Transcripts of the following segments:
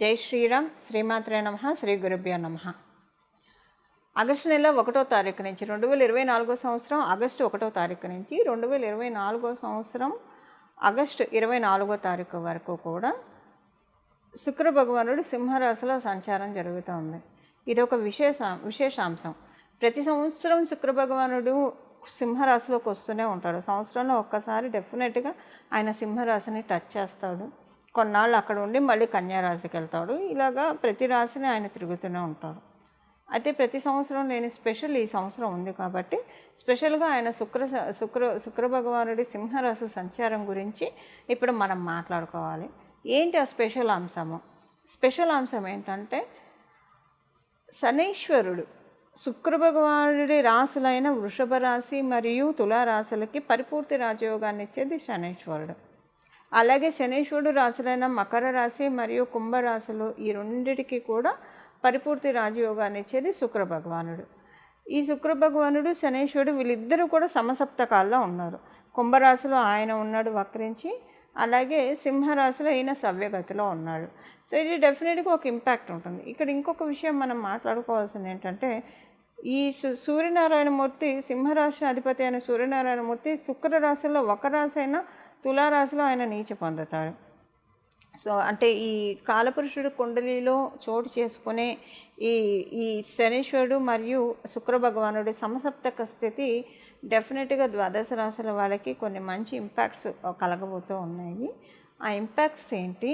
జై శ్రీరామ్. శ్రీమాత్రే నమః. శ్రీ గురుభ్యో నమః. ఆగస్టు నెల 1వ తారీఖు నుంచి 2024 సంవత్సరం ఆగస్టు 1వ తారీఖు నుంచి 2024 సంవత్సరం ఆగస్టు 24వ తారీఖు వరకు కూడా శుక్ర భగవానుడు సింహరాశిలో సంచారం జరుగుతుంది. ఇది ఒక విశేషాంశం. ప్రతి సంవత్సరం శుక్ర భగవానుడు సింహరాశిలోకి వస్తూనే ఉంటాడు. సంవత్సరంలో ఒక్కసారి డెఫినెట్గా ఆయన సింహరాశిని టచ్ చేస్తాడు. కొన్నాళ్ళు అక్కడ ఉండి మళ్ళీ కన్యారాశికి వెళ్తాడు. ఇలాగా ప్రతి రాశిని ఆయన తిరుగుతూనే ఉంటాడు. అయితే ప్రతి సంవత్సరం లేని స్పెషల్ ఈ సంవత్సరం ఉంది కాబట్టి స్పెషల్గా ఆయన శుక్ర భగవానుడి సింహరాశి సంచారం గురించి ఇప్పుడు మనం మాట్లాడుకోవాలి. ఏంటి ఆ స్పెషల్ అంశం ఏంటంటే, శనీశ్వరుడు శుక్ర భగవానుడి రాశులైన వృషభ రాశి మరియు తులారాశులకి పరిపూర్తి రాజయోగాన్ని ఇచ్చేది శనీశ్వరుడు. అలాగే శనీశ్వరుడు రాశులైన మకర రాశి మరియు కుంభరాశులు ఈ రెండిటికి కూడా పరిపూర్తి రాజయోగాన్ని ఇచ్చేది శుక్ర భగవానుడు. ఈ శుక్ర భగవానుడు శనీశ్వరుడు వీళ్ళిద్దరూ కూడా సమసప్తకాల్లో ఉన్నారు. కుంభరాశిలో ఆయన ఉన్నాడు వక్రించి, అలాగే సింహరాశిలో ఈయన సవ్యగతిలో ఉన్నాడు. సో ఇది డెఫినెట్గా ఒక ఇంపాక్ట్ ఉంటుంది. ఇక్కడ ఇంకొక విషయం మనం మాట్లాడుకోవాల్సింది ఏంటంటే, ఈ సూర్యనారాయణమూర్తి సింహరాశి అధిపతి అయిన సూర్యనారాయణమూర్తి శుక్ర రాశిలో ఒక రాశి అయినా తులారాశిలో ఆయన నీచ పొందుతాడు. సో అంటే ఈ కాలపురుషుడు కుండలిలో చోటు చేసుకునే ఈ శనీశ్వరుడు మరియు శుక్ర భగవానుడి సమసప్తక స్థితి డెఫినెట్గా ద్వాదశ రాశుల వాళ్ళకి కొన్ని మంచి ఇంపాక్ట్స్ కలగబోతూ ఉన్నాయి. ఆ ఇంపాక్ట్స్ ఏంటి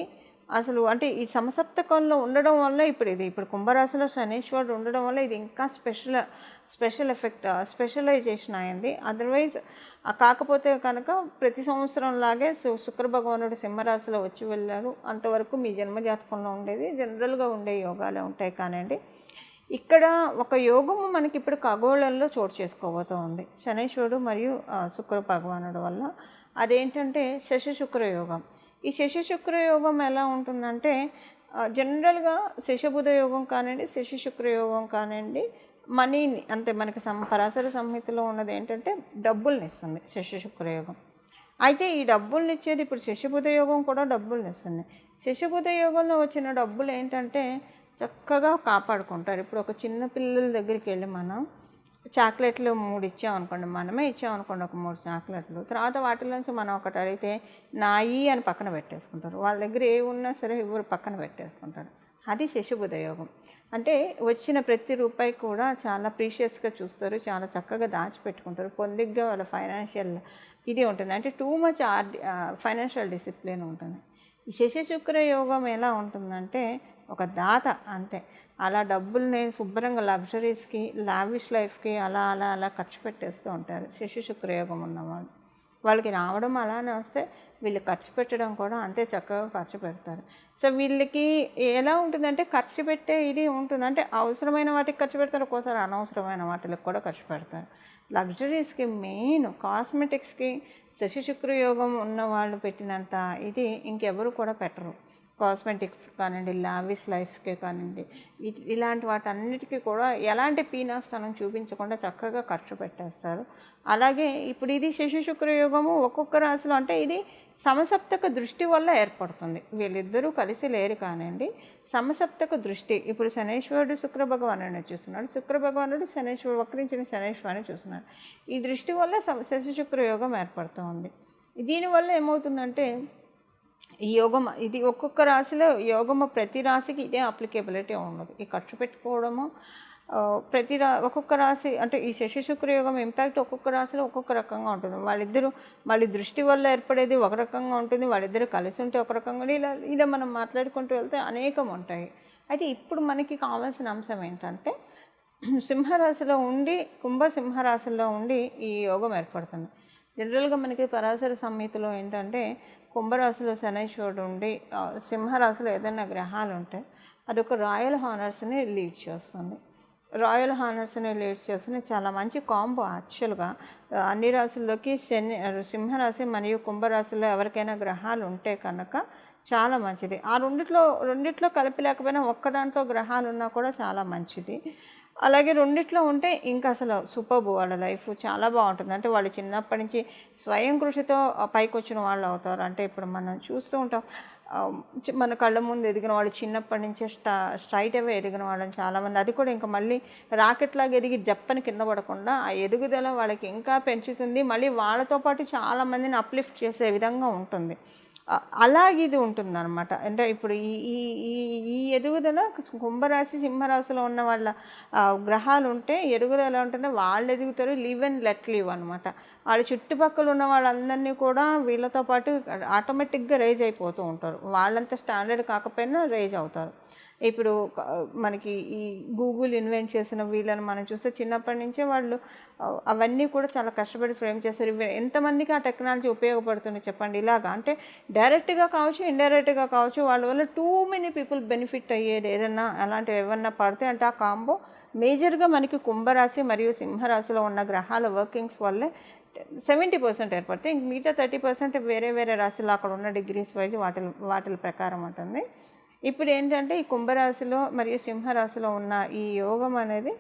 అసలు అంటే, ఈ సమసప్తకంలో ఉండడం వల్ల ఇప్పుడు కుంభరాశిలో శనీశ్వరుడు ఉండడం వల్ల ఇది ఇంకా స్పెషల్ ఎఫెక్ట్ స్పెషలైజేషన్ అయింది. అదర్వైజ్ కాకపోతే కనుక ప్రతి సంవత్సరం లాగే శుక్ర భగవానుడు సింహరాశిలో వచ్చి వెళ్ళారు. అంతవరకు మీ జన్మజాతకంలో ఉండేది జనరల్గా ఉండే యోగాలే ఉంటాయి. కానివ్వండి, ఇక్కడ ఒక యోగము మనకి ఇప్పుడు ఖగోళంలో చోటు చేసుకోబోతూ ఉంది శనీశ్వరుడు మరియు శుక్ర భగవానుడు వల్ల. అదేంటంటే శశి శుక్ర యోగం. ఈ శశి శుక్ర యోగం ఎలా ఉంటుందంటే, జనరల్గా శశబుధ యోగం కానివ్వండి, శశి శుక్ర యోగం కానివ్వండి, మనీని అంటే మనకి పరాశర సంహితలో ఉన్నది ఏంటంటే డబ్బుల్ని ఇస్తుంది శశి శుక్ర యోగం. అయితే ఈ డబ్బుల్ని ఇచ్చేది ఇప్పుడు శశబుధ యోగం కూడా డబ్బుల్ని ఇస్తుంది. శశబుధ యోగంలో వచ్చిన డబ్బులు ఏంటంటే చక్కగా కాపాడుకుంటారు. ఇప్పుడు ఒక చిన్న పిల్లల దగ్గరికి వెళ్ళి మనం చాక్లెట్లు 3 ఇచ్చామనుకోండి, మనమే ఇచ్చామనుకోండి ఒక 3 చాక్లెట్లు, తర్వాత వాటిలోంచి మనం ఒకటి అడిగితే నాయి అని పక్కన పెట్టేసుకుంటారు. వాళ్ళ దగ్గర ఏ ఉన్నా సరే ఎవరు పక్కన పెట్టేసుకుంటారు. అది శశబుధ యోగం. అంటే వచ్చిన ప్రతి రూపాయి కూడా చాలా ప్రీషియస్గా చూస్తారు, చాలా చక్కగా దాచిపెట్టుకుంటారు. పొందిగ్గా వాళ్ళ ఫైనాన్షియల్ ఇది ఉంటుంది. అంటే టూ మచ్ ఫైనాన్షియల్ డిసిప్లిన్ ఉంటుంది. ఈ శశి శుక్ర యోగం ఎలా ఉంటుందంటే ఒక దాత అంతే. అలా డబ్బుల్ని శుభ్రంగా లగ్జరీస్కి, లావిష్ లైఫ్కి అలా అలా అలా ఖర్చు పెట్టేస్తూ ఉంటారు శశి శుక్రయోగం ఉన్నవాళ్ళు. వాళ్ళకి రావడం అలానే వస్తే వీళ్ళు ఖర్చు పెట్టడం కూడా అంతే చక్కగా ఖర్చు పెడతారు. సో వీళ్ళకి ఎలా ఉంటుందంటే ఖర్చు పెట్టే ఇది ఉంటుంది. అంటే అవసరమైన వాటికి ఖర్చు పెడతారు, ఒక్కోసారి అనవసరమైన వాటికి కూడా ఖర్చు పెడతారు. లగ్జరీస్కి, మెయిన్ కాస్మెటిక్స్కి శశి శుక్రయోగం ఉన్న వాళ్ళు పెట్టినంత ఇది ఇంకెవరు కూడా పెట్టరు. కాస్మెటిక్స్ కానివ్వండి, లావిష్ లైఫ్కే కానివ్వండి, ఇలాంటి వాటన్నిటికీ కూడా ఎలాంటి పీనాస్థానం చూపించకుండా చక్కగా ఖర్చు పెట్టేస్తారు. అలాగే ఇప్పుడు ఇది శశి శుక్రయోగము ఒక్కొక్క రాశిలో అంటే ఇది సమసప్తక దృష్టి వల్ల ఏర్పడుతుంది. వీళ్ళిద్దరూ కలిసి లేరు కానివ్వండి, సమసప్తక దృష్టి. ఇప్పుడు శనీశ్వరుడు శుక్ర భగవానుడిని చూస్తున్నాడు, శుక్ర భగవానుడు వక్రించిన శనీశ్వరుని చూస్తున్నాడు. ఈ దృష్టి వల్ల శశి శుక్రయోగం ఏర్పడుతూ ఉంది. దీనివల్ల ఏమవుతుందంటే ఈ యోగం ఇది ఒక్కొక్క రాశిలో యోగము ప్రతి రాశికి ఇదే అప్లికేబిలిటీ ఉండదు. ఈ ఖర్చు పెట్టుకోవడము ఒక్కొక్క రాశి అంటే ఈ శశి శుక్ర యోగం ఇంపాక్ట్ ఒక్కొక్క రాశిలో ఒక్కొక్క రకంగా ఉంటుంది. వాళ్ళ దృష్టి వల్ల ఏర్పడేది ఒక రకంగా ఉంటుంది, వాళ్ళిద్దరు కలిసి ఉంటే ఒక రకంగా ఇలా మనం మాట్లాడుకుంటూ వెళ్తే అనేకం ఉంటాయి. అయితే ఇప్పుడు మనకి కావాల్సిన అంశం ఏంటంటే, సింహరాశిలో ఉండి సింహరాశిలో ఉండి ఈ యోగం ఏర్పడుతుంది. జనరల్గా మనకి పరాశర సంహితలో ఏంటంటే కుంభరాశిలో శనీశ్వరుడు ఉండి సింహరాశిలో ఏదైనా గ్రహాలు ఉంటే అదొక రాయల్ హానర్స్ని లీడ్ చేస్తుంది. చాలా మంచి కాంబో. యాక్చువల్గా అన్ని రాశుల్లోకి సింహరాశి మరియు కుంభరాశిలో ఎవరికైనా గ్రహాలు ఉంటే కనుక చాలా మంచిది. ఆ రెండిట్లో కలిపి లేకపోయినా ఒక్క దాంట్లో గ్రహాలు ఉన్నా కూడా చాలా మంచిది. అలాగే రెండిట్లో ఉంటే ఇంకా అసలు సూపర్బ్. వాళ్ళ లైఫ్ చాలా బాగుంటుంది. అంటే వాళ్ళు చిన్నప్పటి నుంచి స్వయం కృషితో పైకి వచ్చిన వాళ్ళు అవుతారు. అంటే ఇప్పుడు మనం చూస్తూ ఉంటాం మన కళ్ళ ముందు ఎదిగిన వాళ్ళు, చిన్నప్పటి నుంచే స్ట్రైట్ అవే ఎదిగిన వాళ్ళని చాలామంది, అది కూడా ఇంకా మళ్ళీ రాకెట్ లాగా ఎదిగి జప్పని కింద పడకుండా ఆ ఎదుగుదల వాళ్ళకి ఇంకా పెంచుతుంది. మళ్ళీ వాళ్ళతో పాటు చాలామందిని అప్లిఫ్ట్ చేసే విధంగా ఉంటుంది. అలాగే ఇది ఉంటుందన్నమాట. అంటే ఇప్పుడు ఈ ఈ ఈ ఈ ఎదుగుదల కుంభరాశి సింహరాశిలో ఉన్న వాళ్ళ గ్రహాలు ఉంటే ఎదుగుదల ఎలా ఉంటుందో వాళ్ళు ఎదుగుతారు. లివ్ అండ్ లెట్ లివ్ అనమాట. వాళ్ళ చుట్టుపక్కల ఉన్న వాళ్ళందరినీ కూడా వీళ్ళతో పాటు ఆటోమేటిక్గా రైజ్ అయిపోతూ ఉంటారు. వాళ్ళంతా స్టాండర్డ్ కాకపోయినా రైజ్ అవుతారు. ఇప్పుడు మనకి ఈ గూగుల్ ఇన్వెంట్ చేసిన వీళ్ళని మనం చూస్తే చిన్నప్పటి నుంచే వాళ్ళు అవన్నీ కూడా చాలా కష్టపడి ఫ్రేమ్ చేస్తారు. ఎంతమందికి ఆ టెక్నాలజీ ఉపయోగపడుతుంది చెప్పండి. ఇలాగా అంటే డైరెక్ట్గా కావచ్చు, ఇండైరెక్ట్గా కావచ్చు, వాళ్ళ వల్ల టూ మెనీ పీపుల్ బెనిఫిట్ అయ్యేది ఏదన్నా అలాంటివి ఏమన్నా పడితే అంటే ఆ కాంబో మేజర్గా మనకి కుంభరాశి మరియు సింహరాశిలో ఉన్న గ్రహాల వర్కింగ్స్ వల్లే 70% ఏర్పడతాయి. ఇంక మిగతా 30% వేరే వేరే రాశిలో అక్కడ ఉన్న డిగ్రీస్ వైజ్ వాటి ప్రకారం ఉంటుంది. ఇప్పుడు ఏంటంటే ఈ కుంభరాశిలో మరియు సింహరాశిలో ఉన్న ఈ యోగం అనేది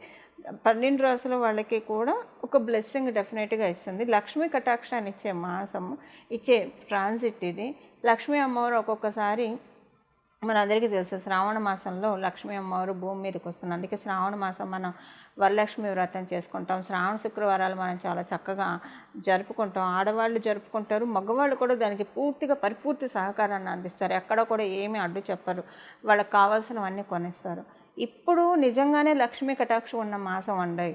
12 రాశుల వాళ్ళకి కూడా ఒక బ్లెస్సింగ్ డెఫినెట్గా ఇస్తుంది. లక్ష్మీ కటాక్షాన్ని ఇచ్చే మాసము, ఇచ్చే ట్రాన్సిట్ ఇది. లక్ష్మీ అమ్మవారు ఒక్కొక్కసారి మనందరికీ తెలుసు శ్రావణ మాసంలో లక్ష్మీ అమ్మవారు భూమి మీదకి వస్తుంది. అందుకే శ్రావణ మాసం మనం వరలక్ష్మి వ్రతం చేసుకుంటాం. శ్రావణ శుక్రవారాలు మనం చాలా చక్కగా జరుపుకుంటాం. ఆడవాళ్ళు జరుపుకుంటారు, మగవాళ్ళు కూడా దానికి పూర్తిగా పరిపూర్తి సహకారాన్ని అందిస్తారు. ఎక్కడ కూడా ఏమీ అడ్డు చెప్పరు, వాళ్ళకి కావాల్సినవన్నీ కొనిస్తారు. ఇప్పుడు నిజంగానే లక్ష్మీ కటాక్షం ఉన్న మాసం అండి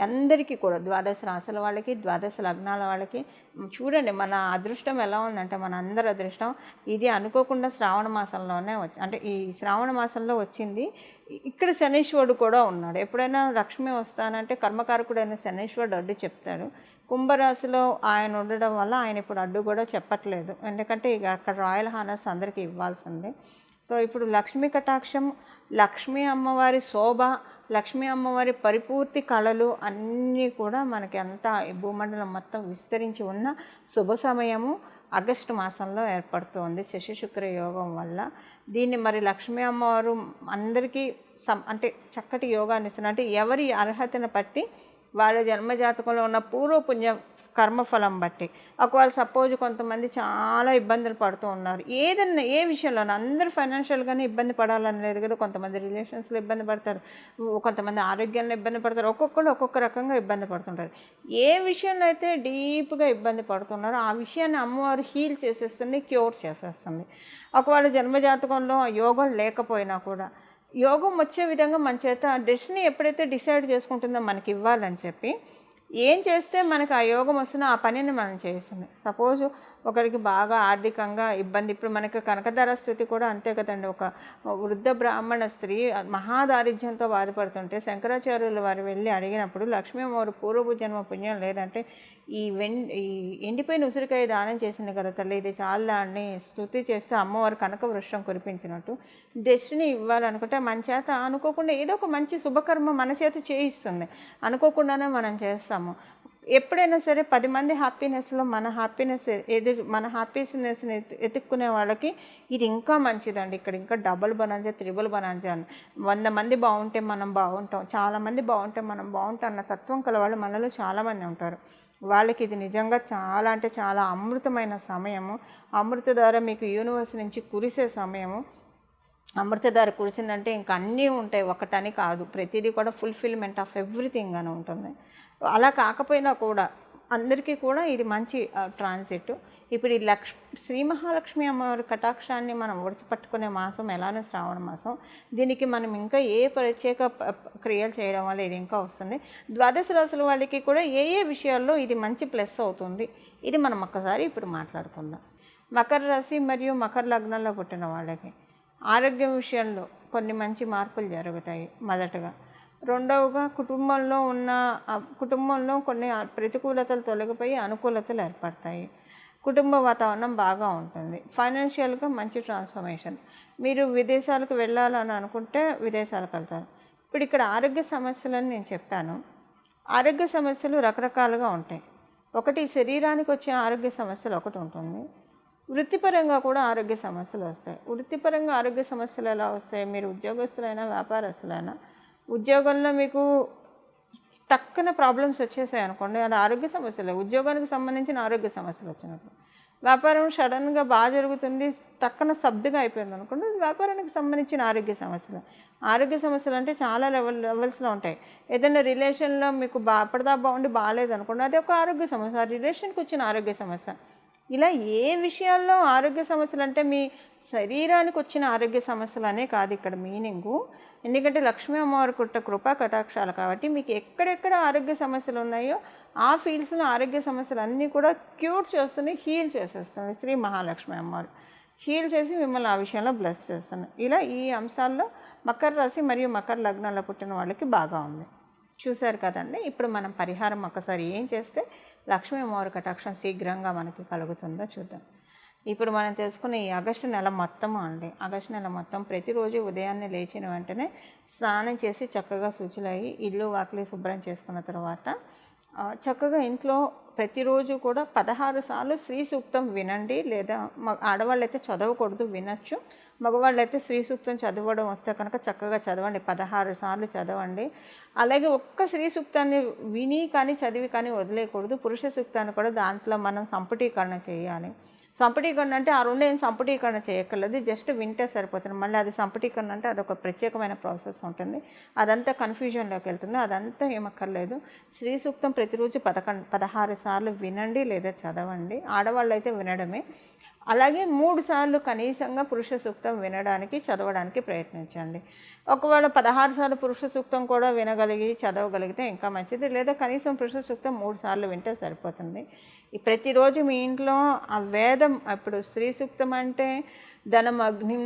అందరికీ కూడా, 12 రాశుల వాళ్ళకి, 12 లగ్నాల వాళ్ళకి. చూడండి మన అదృష్టం ఎలా ఉందంటే, మన అందరి అదృష్టం ఇది అనుకోకుండా శ్రావణ మాసంలోనే అంటే ఈ శ్రావణ మాసంలో వచ్చింది. ఇక్కడ శనీశ్వరుడు కూడా ఉన్నాడు. ఎప్పుడైనా లక్ష్మి వస్తానంటే కర్మకారకుడైన శనీశ్వరుడు అడ్డు చెప్తాడు. కుంభరాశిలో ఆయన ఉండడం వల్ల ఆయన ఇప్పుడు అడ్డు కూడా చెప్పట్లేదు. ఎందుకంటే ఇక అక్కడ రాయల్ హానర్స్ అందరికీ ఇవ్వాల్సిందే. సో ఇప్పుడు లక్ష్మీ కటాక్షం, లక్ష్మీ అమ్మవారి శోభ, లక్ష్మీ అమ్మవారి పరిపూర్తి కళలు అన్నీ కూడా మనకి అంతా భూమండలం మొత్తం విస్తరించి ఉన్న శుభ సమయము ఆగస్టు మాసంలో ఏర్పడుతుంది శశి శుక్ర యోగం వల్ల. దీన్ని మరి లక్ష్మీ అమ్మవారు అందరికీ అంటే చక్కటి యోగాన్ని ఇస్తున్నారు. అంటే ఎవరి అర్హతను బట్టి వాళ్ళ జన్మజాతకంలో ఉన్న పూర్వపుణ్య కర్మఫలం బట్టి. ఒకవేళ సపోజ్ కొంతమంది చాలా ఇబ్బందులు పడుతూ ఉన్నారు ఏదన్నా ఏ విషయంలోనూ, అందరూ ఫైనాన్షియల్గానే ఇబ్బంది పడాలని లేదు కదా. కొంతమంది రిలేషన్స్లో ఇబ్బంది పడతారు, కొంతమంది ఆరోగ్యంలో ఇబ్బంది పడతారు, ఒక్కొక్కరు ఒక్కొక్క రకంగా ఇబ్బంది పడుతుంటారు. ఏ విషయంలో అయితే డీప్గా ఇబ్బంది పడుతున్నారో ఆ విషయాన్ని అమ్మవారు హీల్ చేసేస్తుంది, క్యూర్ చేసేస్తుంది. ఒకవేళ జన్మజాతకంలో యోగం లేకపోయినా కూడా యోగం వచ్చే విధంగా మన చేత డెస్టినీ ఎప్పుడైతే డిసైడ్ చేసుకుంటుందో మనకి ఇవ్వాలని చెప్పి ఏం చేస్తే మనకు ఆ యోగం వస్తుందో ఆ పనిని మనం చేస్తుంది. సపోజ్ ఒకరికి బాగా ఆర్థికంగా ఇబ్బంది, ఇప్పుడు మనకి కనకధార స్థితి కూడా అంతే కదండి. ఒక వృద్ధ బ్రాహ్మణ స్త్రీ మహాదారిద్ర్యంతో బాధపడుతుంటే శంకరాచార్యులు వారు వెళ్ళి అడిగినప్పుడు లక్ష్మీ అమ్మవారు పూర్వపు జన్మ పుణ్యం లేదంటే ఈ ఎండిపోయిన ఉసిరికాయ దానం చేసింది కదా తల్లి, ఇది చాలా అని స్తుతి చేస్తే అమ్మవారు కనక వృక్షం కురిపించినట్టు డెస్టినీ ఇవ్వాలనుకుంటే మన చేత అనుకోకుండా ఏదో ఒక మంచి శుభకర్మ మన చేత చేయిస్తుంది. అనుకోకుండానే మనం చేస్తాము. ఎప్పుడైనా సరే 10 మంది హ్యాపీనెస్లో మన హ్యాపీనెస్ని ఎత్తుక్కునే వాళ్ళకి ఇది ఇంకా మంచిదండి. ఇక్కడ ఇంకా డబుల్ బనాంజా, త్రిబుల్ బనాంజా అని 100 మంది బాగుంటే మనం బాగుంటాం, చాలామంది బాగుంటే మనం బాగుంటాం అన్న తత్వం కలవాళ్ళు మనలో చాలామంది ఉంటారు. వాళ్ళకి ఇది నిజంగా చాలా అంటే చాలా అమృతమైన సమయము. అమృతధార మీకు యూనివర్స్ నుంచి కురిసే సమయము. అమృతధార కురిసిందంటే ఇంకా అన్నీ ఉంటాయి, ఒకటని కాదు, ప్రతిదీ కూడా ఫుల్ఫిల్మెంట్ ఆఫ్ ఎవ్రీథింగ్ అని ఉంటుంది. అలా కాకపోయినా కూడా అందరికీ కూడా ఇది మంచి ట్రాన్సిట్. ఇప్పుడు ఈ శ్రీ మహాలక్ష్మి అమ్మవారి కటాక్షాన్ని మనం ఒడిసిపట్టుకునే మాసం ఎలానో శ్రావణ మాసం. దీనికి మనం ఇంకా ఏ ప్రత్యేక క్రియలు చేయడం వల్ల ఇది ఇంకా వస్తుంది. 12 రాశుల వాళ్ళకి కూడా ఏ ఏ విషయాల్లో ఇది మంచి ప్లస్ అవుతుంది, ఇది మనం ఒక్కసారి ఇప్పుడు మాట్లాడుకుందాం. మకర రాశి మరియు మకర లగ్నంలో పుట్టిన వాళ్ళకి ఆరోగ్యం విషయంలో కొన్ని మంచి మార్పులు జరుగుతాయి. మొదటగా. రెండవగా కుటుంబంలో కొన్ని ప్రతికూలతలు తొలగిపోయి అనుకూలతలు ఏర్పడతాయి. కుటుంబ వాతావరణం బాగా ఉంటుంది. ఫైనాన్షియల్గా మంచి ట్రాన్స్ఫర్మేషన్. మీరు విదేశాలకు వెళ్ళాలని అనుకుంటే విదేశాలకు వెళ్తారు. ఇప్పుడు ఇక్కడ ఆరోగ్య సమస్యలని నేను చెప్పాను. ఆరోగ్య సమస్యలు రకరకాలుగా ఉంటాయి. ఒకటి శరీరానికి వచ్చే ఆరోగ్య సమస్యలు ఒకటి ఉంటుంది, వృత్తిపరంగా కూడా ఆరోగ్య సమస్యలు వస్తాయి. వృత్తిపరంగా ఆరోగ్య సమస్యలు ఎలా వస్తాయి? మీరు ఉద్యోగస్తులైనా వ్యాపారస్తులైనా ఉద్యోగంలో మీకు టక్కున ప్రాబ్లమ్స్ వచ్చేసాయి అనుకోండి, అది ఆరోగ్య సమస్యలే. ఉద్యోగానికి సంబంధించిన ఆరోగ్య సమస్యలు వచ్చినప్పుడు వ్యాపారం సడన్గా బాగా జరుగుతుంది, టక్కున సబ్దుగా అయిపోయింది అనుకోండి, అది వ్యాపారానికి సంబంధించిన ఆరోగ్య సమస్యలు. ఆరోగ్య సమస్యలు అంటే చాలా లెవెల్స్లో ఉంటాయి. ఏదైనా రిలేషన్లో మీకు అప్పటిదా బాగుండి బాగాలేదనుకోండి, అది ఒక ఆరోగ్య సమస్య, ఆ రిలేషన్కి వచ్చిన ఆరోగ్య సమస్య. ఇలా ఏ విషయాల్లో ఆరోగ్య సమస్యలు అంటే మీ శరీరానికి వచ్చిన ఆరోగ్య సమస్యలు అనే కాదు ఇక్కడ మీనింగు. ఎందుకంటే లక్ష్మీ అమ్మవారి కృపా కటాక్షాలు కాబట్టి మీకు ఎక్కడెక్కడ ఆరోగ్య సమస్యలు ఉన్నాయో ఆ ఫీల్డ్స్లో ఆరోగ్య సమస్యలు అన్నీ కూడా క్యూర్ చేస్తుంది, హీల్ చేసేస్తుంది శ్రీ మహాలక్ష్మి అమ్మవారు. హీల్ చేసి మిమ్మల్ని ఆ విషయంలో బ్లెస్ చేస్తుంది. ఇలా ఈ అంశాల్లో మకర రాశి మరియు మకర లగ్నంలో పుట్టిన వాళ్ళకి బాగా ఉంది. చూశారు కదండి. ఇప్పుడు మనం పరిహారం ఒకసారి ఏం చేస్తే లక్ష్మీ అమ్మవారి కటాక్షం శీఘ్రంగా మనకి కలుగుతుందో చూద్దాం. ఇప్పుడు మనం తెలుసుకున్న ఈ ఆగస్టు నెల మొత్తము అండి, ఆగస్టు నెల మొత్తం ప్రతిరోజు ఉదయాన్నే లేచిన వెంటనే స్నానం చేసి చక్కగా శుచులయ్యి ఇల్లు వాకిలి శుభ్రం చేసుకున్న తర్వాత చక్కగా ఇంట్లో ప్రతిరోజు కూడా 16 సార్లు శ్రీ సూక్తం వినండి. లేదా ఆడవాళ్ళైతే చదవకూడదు, వినొచ్చు. మగవాళ్ళైతే శ్రీ సూక్తం చదవడం వస్తే కనుక చక్కగా చదవండి, 16 సార్లు చదవండి. అలాగే ఒక్క శ్రీ సూక్తాన్ని విని కానీ చదివి కానీ వదిలేయకూడదు. పురుష సూక్తాన్ని కూడా దాంట్లో మనం సంపుటీకరణ చేయాలి. సంపుటీకరణ అంటే ఆ రెండు ఏం సంపుటీకరణ చేయక్కర్లేదు, జస్ట్ వింటే సరిపోతుంది. మళ్ళీ అది సంపుటీకరణ అంటే అదొక ప్రత్యేకమైన ప్రాసెస్ ఉంటుంది, అదంతా కన్ఫ్యూజన్లోకి వెళ్తుంది, అదంతా ఏమక్కర్లేదు. శ్రీ సూక్తం ప్రతిరోజు 16 సార్లు వినండి లేదా చదవండి. ఆడవాళ్ళు అయితే వినడమే. అలాగే 3 సార్లు కనీసంగా పురుష సూక్తం వినడానికి చదవడానికి ప్రయత్నించండి. ఒకవేళ 16 సార్లు పురుష సూక్తం కూడా వినగలిగి చదవగలిగితే ఇంకా మంచిది. లేదా కనీసం పురుష సూక్తం 3 సార్లు వింటే సరిపోతుంది. ప్రతిరోజు మీ ఇంట్లో ఆ వేదం, ఇప్పుడు స్త్రీ సూక్తం అంటే ధనం అగ్నిం,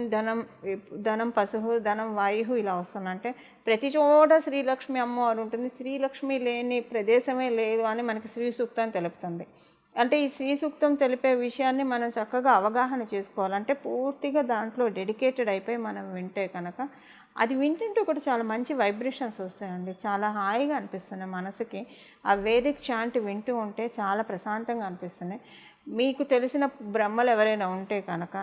ధనం పశువు, ధనం వాయు ఇలా వస్తుందంటే ప్రతి చోట శ్రీలక్ష్మి అమ్మవారు ఉంటుంది. శ్రీలక్ష్మి లేని ప్రదేశమే లేదు అని మనకి శ్రీ సూక్తం తెలుపుతుంది. అంటే ఈ శ్రీ సూక్తం తెలిపే విషయాన్ని మనం చక్కగా అవగాహన చేసుకోవాలంటే పూర్తిగా దాంట్లో డెడికేటెడ్ అయిపోయి మనం వింటే కనుక అది వింటుంటే కూడా చాలా మంచి వైబ్రేషన్స్ వస్తాయండి. చాలా హాయిగా అనిపిస్తుంది మనసుకి. ఆ వేదిక్ చాంట్ వింటూ ఉంటే చాలా ప్రశాంతంగా అనిపిస్తుంది. మీకు తెలిసిన బ్రహ్మలు ఎవరైనా ఉంటే కనుక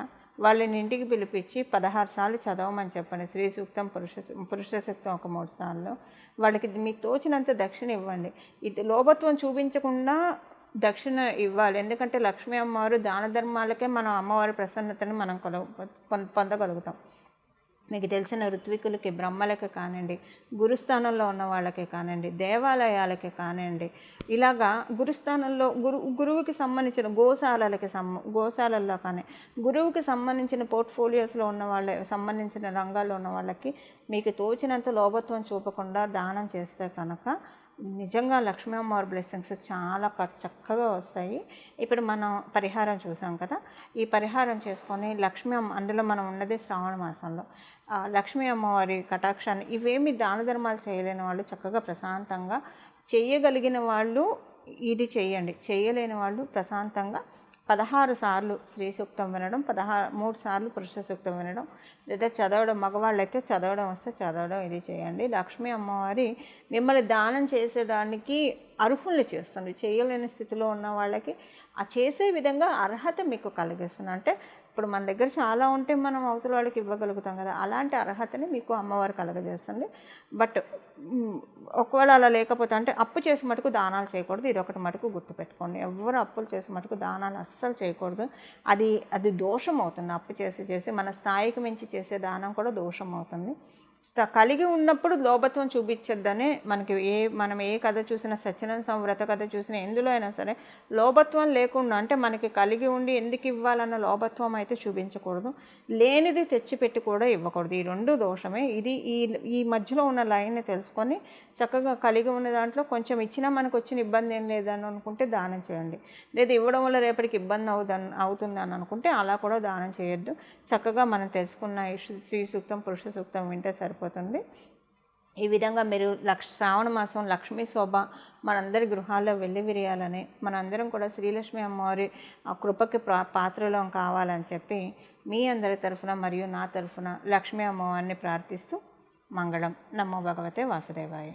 వాళ్ళని ఇంటికి పిలిపించి 16 సార్లు చదవమని చెప్పండి. స్త్రీ సూక్తం, పురుష సూక్తం ఒక 3 సార్లు. వాళ్ళకి మీకు తోచినంత దక్షిణ ఇవ్వండి. ఇది లోభత్వం చూపించకుండా దక్షిణ ఇవ్వాలి. ఎందుకంటే లక్ష్మీ అమ్మవారు దాన ధర్మాలకే మనం అమ్మవారి ప్రసన్నతని మనం పొందగలుగుతాం. మీకు తెలిసిన ఋత్వికులకి, బ్రహ్మలకి కానివ్వండి, గురుస్థానంలో ఉన్న వాళ్ళకే కానివ్వండి, దేవాలయాలకి కానివ్వండి, ఇలాగా గురుస్థానంలో గురువుకి సంబంధించిన గోశాలల్లో కానీ గురువుకి సంబంధించిన పోర్ట్ఫోలియోస్లో ఉన్న వాళ్ళ సంబంధించిన రంగాల్లో ఉన్న వాళ్ళకి మీకు తోచినంత లోభత్వం చూపకుండా దానం చేస్తే కనుక నిజంగా లక్ష్మీ అమ్మవారి బ్లెస్సింగ్స్ చాలా చక్కగా వస్తాయి. ఇప్పుడు మనం పరిహారం చూసాం కదా, ఈ పరిహారం చేసుకొని లక్ష్మీ అమ్మ, అందులో మనం ఉన్నది శ్రావణ మాసంలో, లక్ష్మీ అమ్మవారి కటాక్షాన్ని ఇవేమి దాన ధర్మాలు చేయలేని వాళ్ళు చక్కగా ప్రశాంతంగా చేయగలిగిన వాళ్ళు ఇది చేయండి. చేయలేని వాళ్ళు ప్రశాంతంగా 16 సార్లు శ్రీ సూక్తం వినడం, 3 సార్లు పురుష సూక్తం వినడం, లేదా చదవడం, మగవాళ్ళు అయితే చదవడం వస్తే చదవడం, ఇది చేయండి. లక్ష్మీ అమ్మవారి మిమ్మల్ని దానం చేసేదానికి అర్హుల్ని చేస్తుంది. చేయలేని స్థితిలో ఉన్న వాళ్ళకి ఆ చేసే విధంగా అర్హత మీకు కలిగిస్తుంది. అంటే ఇప్పుడు మన దగ్గర చాలా ఉంటే మనం అవతల వాళ్ళకి ఇవ్వగలుగుతాం కదా, అలాంటి అర్హతని మీకు అమ్మవారు కలగజేస్తుంది. బట్ ఒకవేళ అలా లేకపోతే అంటే అప్పు చేసి మటుకు దానాలు చేయకూడదు. ఇది ఒకటి మటుకు గుర్తుపెట్టుకోండి. ఎవరు అప్పులు చేసి మటుకు దానాలు అస్సలు చేయకూడదు. అది దోషం అవుతుంది. అప్పు చేసి మన స్థాయికి మించి చేసే దానం కూడా దోషం అవుతుంది. కలిగి ఉన్నప్పుడు లోభత్వం చూపించొద్దనే మనం ఏ కథ చూసినా, సత్యనారాయణ వ్రత కథ చూసినా, ఎందులో అయినా సరే లోభత్వం లేకుండా, అంటే మనకి కలిగి ఉండి ఎందుకు ఇవ్వాలన్న లోభత్వం అయితే చూపించకూడదు. లేనిది తెచ్చిపెట్టి కూడా ఇవ్వకూడదు. ఈ 2 దోషమే. ఇది ఈ మధ్యలో ఉన్న లైన్ని తెలుసుకొని చక్కగా కలిగి ఉన్న దాంట్లో కొంచెం ఇచ్చినా మనకు వచ్చిన ఇబ్బంది ఏం లేదని అనుకుంటే దానం చేయండి. లేదా ఇవ్వడం వల్ల రేపటికి ఇబ్బంది అవుతుందని అనుకుంటే అలా కూడా దానం చేయొద్దు. చక్కగా మనం తెలుసుకున్న శ్రీ సూక్తం, పురుష సూక్తం వింటే సరిపోతుంది. ఈ విధంగా మీరు శ్రావణ మాసం లక్ష్మీ శోభ మనందరి గృహాల్లో వెల్లివిరియాలని, మనందరం కూడా శ్రీలక్ష్మి అమ్మవారి ఆ కృపకి పాత్రలో కావాలని చెప్పి మీ అందరి తరఫున మరియు నా తరఫున లక్ష్మీ అమ్మవారిని ప్రార్థిస్తూ మంగళం. నమో భగవతే వాసుదేవాయ.